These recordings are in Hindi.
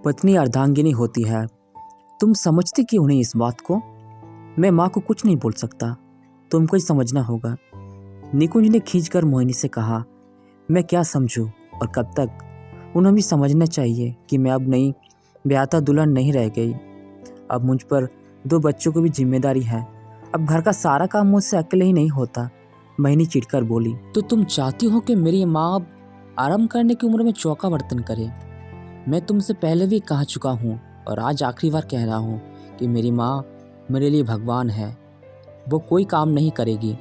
पत्नी अर्धांगिनी होती है। तुम समझती क्यों नहीं इस बात को? मैं माँ को कुछ नहीं बोल सकता, तुमको ही समझना होगा। निकुंज ने खींचकर मोहिनी से कहा, मैं क्या समझूं और कब तक? उन्हें भी समझना चाहिए कि मैं अब नई ब्याहता दुल्हन नहीं रह गई। अब मुझ पर 2 बच्चों की भी जिम्मेदारी है। अब घर का सारा काम मुझसे अकेले ही नहीं होता। मोहिनी चिढ़कर बोली, तो तुम चाहती हो कि मेरी माँ अब आराम करने की उम्र में चौका बर्तन करे? मैं तुमसे पहले भी कह चुका हूँ और आज आखिरी बार कह रहा हूँ कि मेरी माँ मेरे लिए भगवान है। वो कोई काम नहीं करेगी।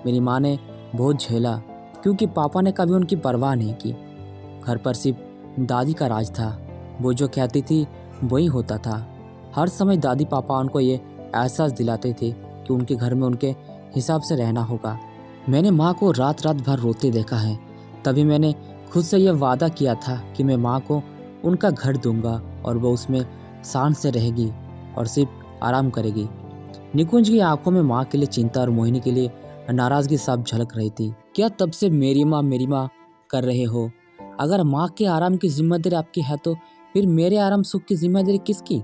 मेरी माँ ने बहुत झेला क्योंकि पापा ने कभी उनकी परवाह नहीं की। घर पर सिर्फ दादी का राज था। वो जो कहती थी वही होता था। हर समय दादी पापा उनको ये एहसास दिलाते थे कि उनके घर में उनके हिसाब से रहना होगा। मैंने माँ को रात रात भर रोते देखा है। तभी मैंने खुद से यह वादा किया था कि मैं माँ को उनका घर दूंगा और वो उसमें शान से रहेगी और सिर्फ आराम करेगी। निकुंज की आंखों में माँ के लिए चिंता और मोहिनी के लिए नाराजगी साफ झलक रही थी। क्या तब से मेरी माँ कर रहे हो? अगर माँ के आराम की जिम्मेदारी आपकी है तो फिर मेरे आराम सुख की जिम्मेदारी किसकी?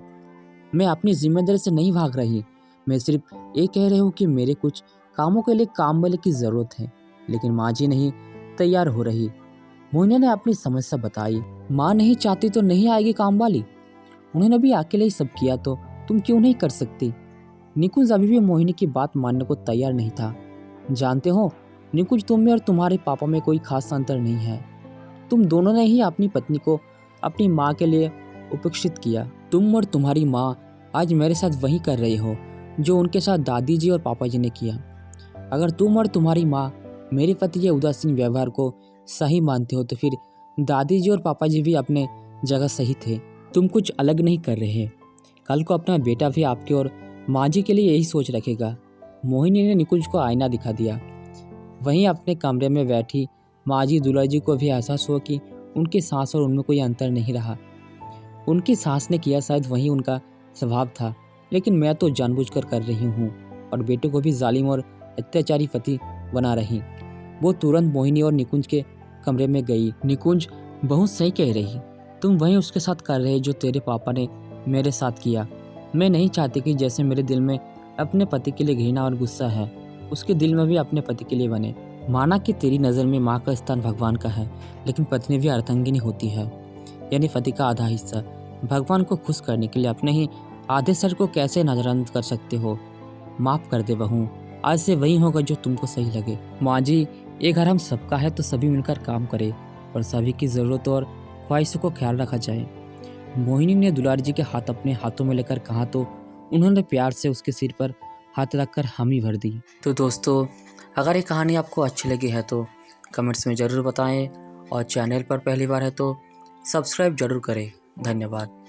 मैं अपनी जिम्मेदारी से नहीं भाग रही। मैं सिर्फ ये कह रही हूँ कि मेरे कुछ कामों के लिए काम वाले की जरूरत है, लेकिन माँ जी नहीं तैयार हो रही। मोहिनी ने अपनी समस्या बताई। माँ नहीं चाहती तो नहीं आएगी काम वाली। उन्होंने भी अकेले ही सब किया तो तुम क्यों नहीं कर सकती? निकुंज अभी भी मोहिनी की बात मानने को तैयार नहीं था। जानते हो निकुंज, तुम में और तुम्हारे पापा में कोई खास अंतर नहीं है। तुम दोनों ने ही अपनी पत्नी को अपनी माँ के लिए उपेक्षित किया। तुम और तुम्हारी माँ आज मेरे साथ वही कर रहे हो जो उनके साथ दादी जी और पापा जी ने किया। अगर तुम और तुम्हारी माँ मेरे पति के उदासीन व्यवहार को सही मानते हो तो फिर दादी जी और पापा जी भी अपने जगह सही थे। तुम कुछ अलग नहीं कर रहे। कल को अपना बेटा भी आपके और माँ जी के लिए यही सोच रखेगा। मोहिनी ने निकुंज को आईना दिखा दिया। वहीं अपने कमरे में बैठी माँ जी दूल्हा जी को भी एहसास हुआ कि उनकी सांस और उनमें कोई अंतर नहीं रहा। उनकी सांस ने किया शायद वही उनका स्वभाव था, लेकिन मैं तो जानबूझकर कर रही हूँ और बेटे को भी जालिम और अत्याचारी पति बना रही। वो तुरंत मोहिनी और निकुंज के कमरे में गई। निकुंज, बहुत सही कह रही। तुम वही उसके साथ कर रहे जो तेरे पापा ने मेरे साथ किया। मैं नहीं चाहती कि जैसे मेरे दिल में अपने पति के लिए घृणा और गुस्सा है, उसके दिल में भी अपने पति के लिए बने। माना कि तेरी नज़र में माँ का स्थान भगवान का है, लेकिन पत्नी भी अर्धांगिनी होती है, यानी पति का आधा हिस्सा। भगवान को खुश करने के लिए अपने ही आधे सर को कैसे नजरअंदाज कर सकते हो? माफ़ कर दे बहू, आज से वही होगा जो तुमको सही लगे। माँ जी, ये घर हम सबका है तो सभी मिलकर काम करें और सभी की ज़रूरतों और ख्वाहिशों को ख्याल रखा जाए। मोहिनी ने दुलारी जी के हाथ अपने हाथों में लेकर कहा तो उन्होंने प्यार से उसके सिर पर हाथ रखकर हामी भर दी। तो दोस्तों, अगर ये कहानी आपको अच्छी लगी है तो कमेंट्स में ज़रूर बताएं और चैनल पर पहली बार है तो सब्सक्राइब ज़रूर करें। धन्यवाद।